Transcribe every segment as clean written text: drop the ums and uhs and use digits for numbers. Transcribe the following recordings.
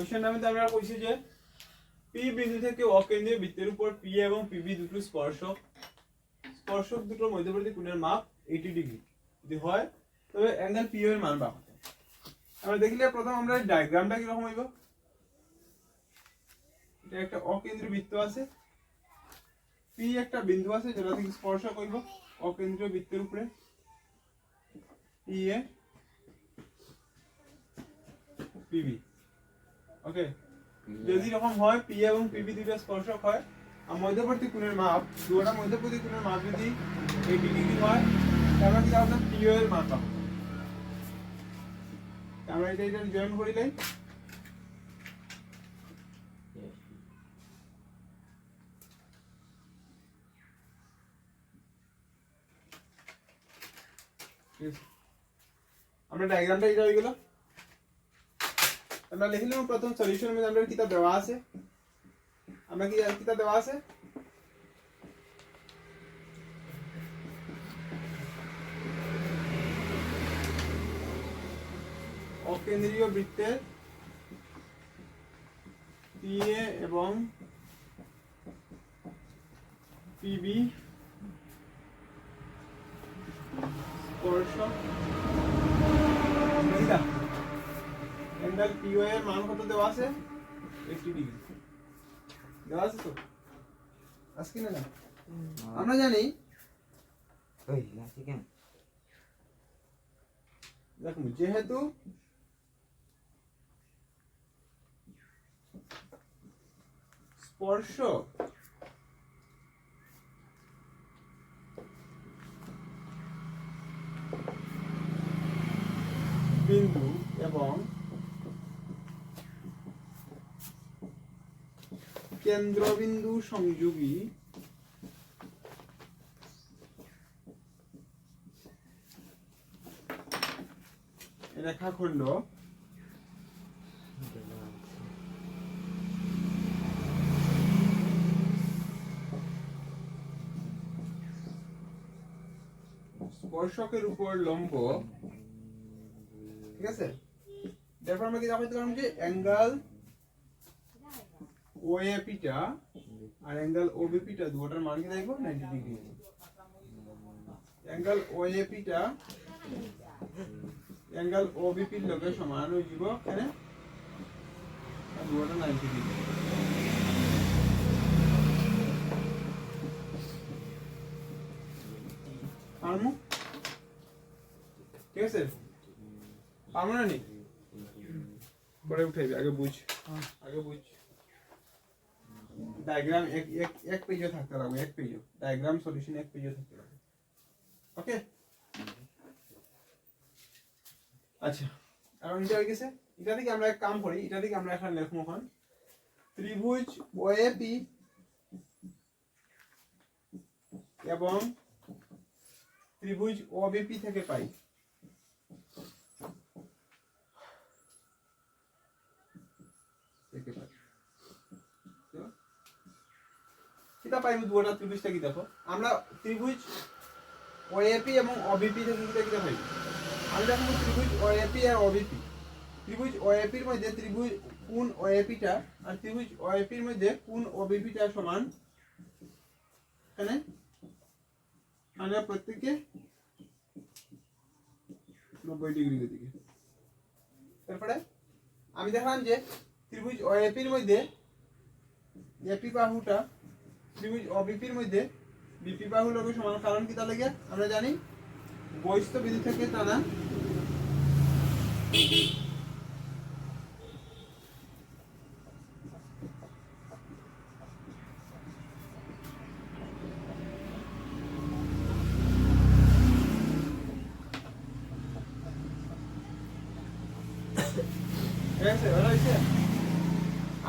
Solution নামে আমরা কইছি যে পি বিন্দু থেকে অকেন্দ্রীয় বৃত্তের উপর পি এবং পিবি দুটো স্পর্শক দুটোর মধ্যবর্তী কোণের মাপ 80 ডিগ্রি যদি হয় তবে অ্যাঙ্গেল পি এর মান পাবো। আমরা দেখলে প্রথম আমরা ডায়াগ্রামটা কি রকম হইব। এটা একটা অকেন্দ্রীয় বৃত্ত আছে, পি একটা বিন্দু আছে যেটা থেকে স্পর্শক হইব অকেন্দ্রীয় বৃত্তের উপরে পি এ পিবি। ওকে, যদি এরকম হয় পি এবং পিবি দুটো স্পর্শক হয় আর মধ্যবর্তী কোণের মাপ দুটোটা মধ্যবর্তী কোণের মাপ যদি 80 ডিগ্রি হয় তাহলে কি আমরা পি এর মান পাবো। আমরা এটা জয়েন করিলাই আমরা ডায়াগ্রামটা এটা হয়ে গেল। আমরা লিখলাম প্রথম সলিউশন মধ্যে আমরা কিতাব দেওয়া আছে, আমরা কি কিতাব দেওয়া আছে অকেন্দ্রীয় বৃত্তের পিএ এবং পিবি স্পর্শক অ্যাঙ্গেল পিও এর মান কত দেওয়া আছে 80 ডিগ্রি দেওয়া আছে তো আজকে না আমরা জানি ওই আছে কেন দেখুন যেহেতু স্পর্শক বিন্দু এবং কেন্দ্রবিন্দু সংযোগী রেখাখণ্ড স্পর্শকের উপর লম্ব, ঠিক আছে। তারপর আমরা কি দেখাইতে পারলাম যে অ্যাঙ্গেল ওএপিটা আর অ্যাঙ্গেল ওবিপিটা দুটোর মান কি দেখব 90 ডিগ্রি। অ্যাঙ্গেল ওএপিটা অ্যাঙ্গেল ওবিপির লগে সমান হইব এখানে দুটোর 90 ডিগ্রি। পারমু, ঠিক আছে পারমু না নি পরে উঠাইবি, আগে বুঝ ডায়াগ্রাম এক পেজে থাকতে লাগবে, এক পেজে ডায়াগ্রাম সলিউশন এক পেজে থাকতে লাগবে। ওকে আচ্ছা, এখন এটা হয়ে গেছে। এটা থেকে আমরা এক কাম করি, এটা থেকে আমরা এখন লিখব এখন ত্রিভুজ ওএপি এবং ত্রিভুজ ওবিপি থেকে পাই কিতা পাইব দুটো ত্রিভুজটা কি দেখো আমরা ত্রিভুজ ওএপি এবং ওবিপি থেকে কিতা পাইব। আমি দেখো ত্রিভুজ ওএপি আর ওবিপি, ত্রিভুজ ওএপির মধ্যে ত্রিভুজ কোণ ওএপিটা আর ত্রিভুজ ওএপির মধ্যে কোণ ওবিপিটা সমান এখানে আমরা প্রত্যেককে 90 ডিগ্রি দিকে। তারপরে আমি দেখলাম যে ত্রিভুজ ওএপির মধ্যে এপি বাহুটা ত্রিভুজ ওবিপির মধ্যে বিপি বাহুর লগে সমান, কারণ কি তা লাগে আমরা জানি বহিস্থ বিন্দু থেকে টানা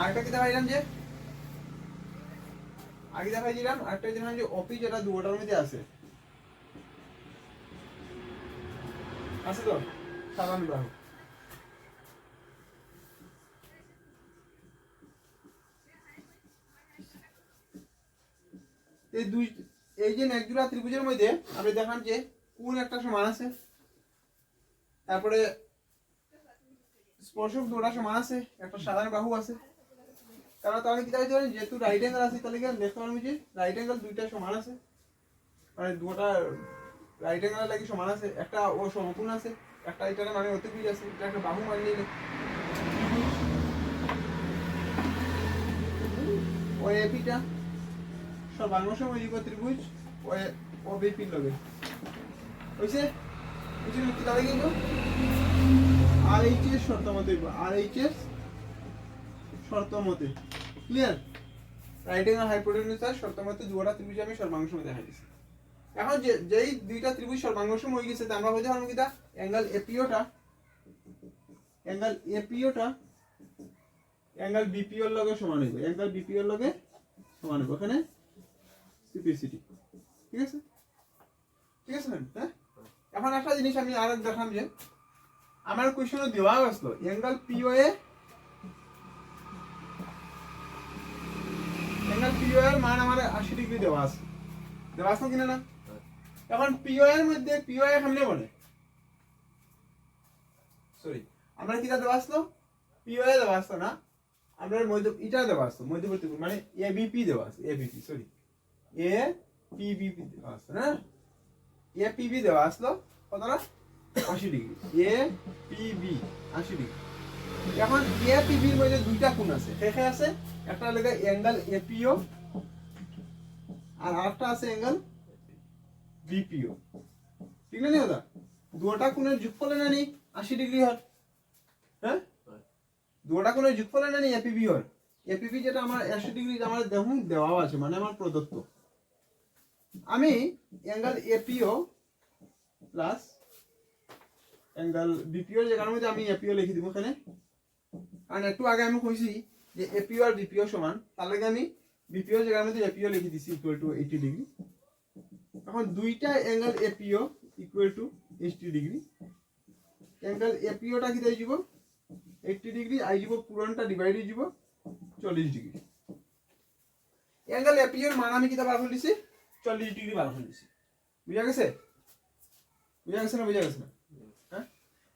আরেকটা কি দেখাইলাম যে আগে দেখাইছিলাম আরেকটা দেখলাম যে ওপি যেটা দুটোটার মধ্যে আছে তো সাধারণ বাহু। এই যে একজোড়া ত্রিভুজের মধ্যে আমরা দেখলাম যে কোণ একটা সমান আছে, তারপরে স্পর্শক দুটা সমান আছে একটা সাধারণ বাহু আছে কারণ তাহলে কি হইতে পারে যেহেতু রাইট অ্যাঙ্গেল আছে তাহলে কি দেখতে পারবো যে রাইট অ্যাঙ্গেল দুইটা সমান আছে মানে দুটো রাইট অ্যাঙ্গেল লাগি সমান আছে একটা ও সমকোণ আছে একটা এটার মানে অতিভুজ আছে এটা একটা বাহু মান নিলে ওই এপিটা সর্বাঙ্গ সমযোজী ত্রিভুজ ওই ওবিপি লগে হইছে কিছু কি তাহলে কিন্তু আরএইচএস শর্ত মতে আরএইচএস শর্ত মতে ক্লিয়ার রাইট অ্যাঙ্গেল হাইপোটেনিউস শর্ত মতে দুটো ত্রিভুজ আমি সর্বাঙ্গ সমে দেখা দিছি এখন যেই দুইটা ত্রিভুজ সর্বাঙ্গ সম হয়ে গেছে আমরা হইতে পারবো কিটা অ্যাঙ্গেল এপিওটা অ্যাঙ্গেল বিপিও এর লগে সমান হইবে অ্যাঙ্গেল বিপিও এর লগে সমান হবে ওখানে সিপিসিটি ঠিক আছে হ্যাঁ এখন একটা জিনিস আমি আর দেখাম যে আমার কোশ্চেনে দেওয়া আসলো অ্যাঙ্গেল পিওএ এর মান আমার 80 ডিগ্রি দেওয়া আছে কিনা না এখন পিও এর মধ্যে পিও এ সামনে বলে সরি আমরা কিটা দেওয়া আসলো পিও এ দেওয়া আসলো না আমরা এটা দেওয়া আসলো মধ্যবর্তী মানে এবিপি দেওয়া আছে এবিপি সরি এ পিবিপি দেওয়া আসলো না এ পিবি দেওয়া আসলো কতটা 80 ডিগ্রি এ পিবি 80 ডিগ্রি এখন এ পিবির মধ্যে দুইটা কোণ আছে শেষে আছে একটা লাগে অ্যাঙ্গেল এপিও আর আরেকটা আছে অ্যাঙ্গেল বিপিও ঠিক না দাদা দুটো কোণের যোগফল না নি 80 ডিগ্রি হয় হ্যাঁ দুটো কোণের যোগফল না নি এপিবি হয় এপিবি যেটা আমার 80 ডিগ্রি আমার দেখুন দেওয়া আছে মানে আমার প্রদত্ত আমি angle APO plus angle BPO জায়গার মধ্যে আমি এপিও লিখে দিব এখানে কারণ একটু আগে আমি কইছি যে এপিও আর বিপিও সমান তার লাগে আমি বিপিও জায়গার মধ্যে এপিও লিখে দিছি ইকুয়াল টু 80 ডিগ্রি এখন দুইটা angle APO equal to 80 degree angle এপিওটা কি দেই দিব 80 ডিগ্রি আই দিব পুরনটা ডিভাইড হই দিব 40 ডিগ্রি অ্যাঙ্গেল এপিও এর মান আমি কিটা বার করে দিছি 40 ডিগ্রি বার করে দিছি বুঝা গেছে না হ্যাঁ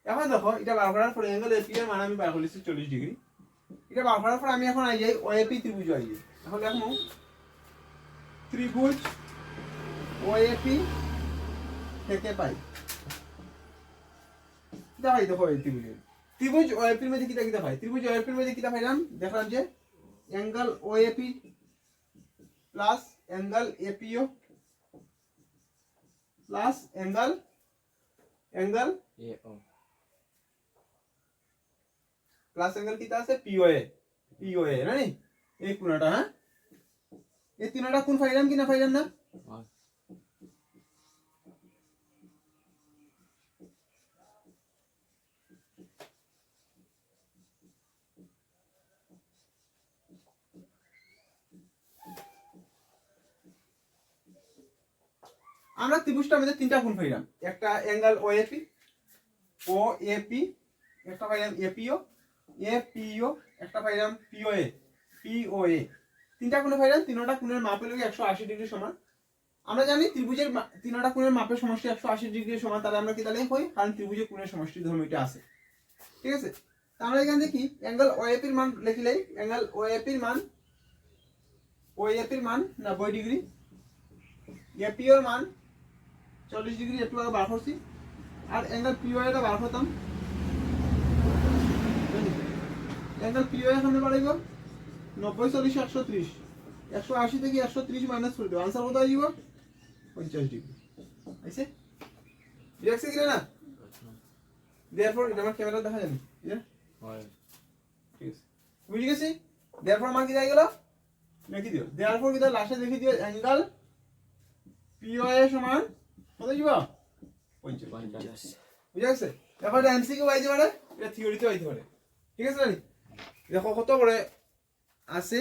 এখন দেখো এটা বার করার পরে অ্যাঙ্গেল এপিও এর মান আমি বার করে দিছি 40 ডিগ্রি এটা বার করার পর আমি এখন আই যাই ওএপি ত্রিভুজ আই যাই এখন দেখো ত্রিভুজ ওএপি থেকে পাই দেখাই দেখো এই ত্রিভুজ ওএপির মধ্যে কিটা পাই ত্রিভুজ ওএপির মধ্যে কিটা পাইলাম দেখলাম যে angle OAP plus angle APO plus angle AO plus angle কিটা আছে পিওএ না নি এই কোণটা হ্যাঁ এই তিনটা কোণ পাইলাম কি না পাইলাম না আমরা ত্রিভুজটার মধ্যে তিনটা কোণ পাইলাম একটা অ্যাঙ্গেল ওএপি একটা পাইলাম এপিও একটা পাইলাম পিওএ তিনটা কোণে পাইলাম তিনটা কোণের মাপ হলো 180 ডিগ্রি সমান আমরা জানি ত্রিভুজের তিনটা কোণের মাপের সমষ্টি 180 ডিগ্রি সমান তাহলে আমরা কি তাহলে হই কারণ ত্রিভুজের কোণের সমষ্টি ধর্ম এটা আছে ঠিক আছে আমরা এখানে দেখি অ্যাঙ্গেল ওএপির মান লিখলেই অ্যাঙ্গেল ওএপির মান 90 ডিগ্রি এপিওর মান 40 ডিগ্রি একটু আগে বার করছি আর অ্যাঙ্গেল পিওএ টা বার করতাম অ্যাঙ্গেল পিওএ সামনে বাড়াইব 90 40 130 180 থেকে 130 মাইনাস করে দেব आंसर কত আসবে 50 ডিগ্রি আইছে দেখছেন কি না देयरफॉर এটা আমার ক্যামেরা দেখা যাবে ঠিক আছে ঠিক আছে বুঝে গেছি देयरफॉर মান কি যাই গেল লিখে দিও देयरफॉर কি লাস্টে লিখে দিও অ্যাঙ্গেল পিওএ সমান কত দিব 50 বুঝা গেছে এখন এটা এমসিকিউ আইতে পারে এটা থিওরিতে আইতে পারে ঠিক আছে দেখো কত করে আছে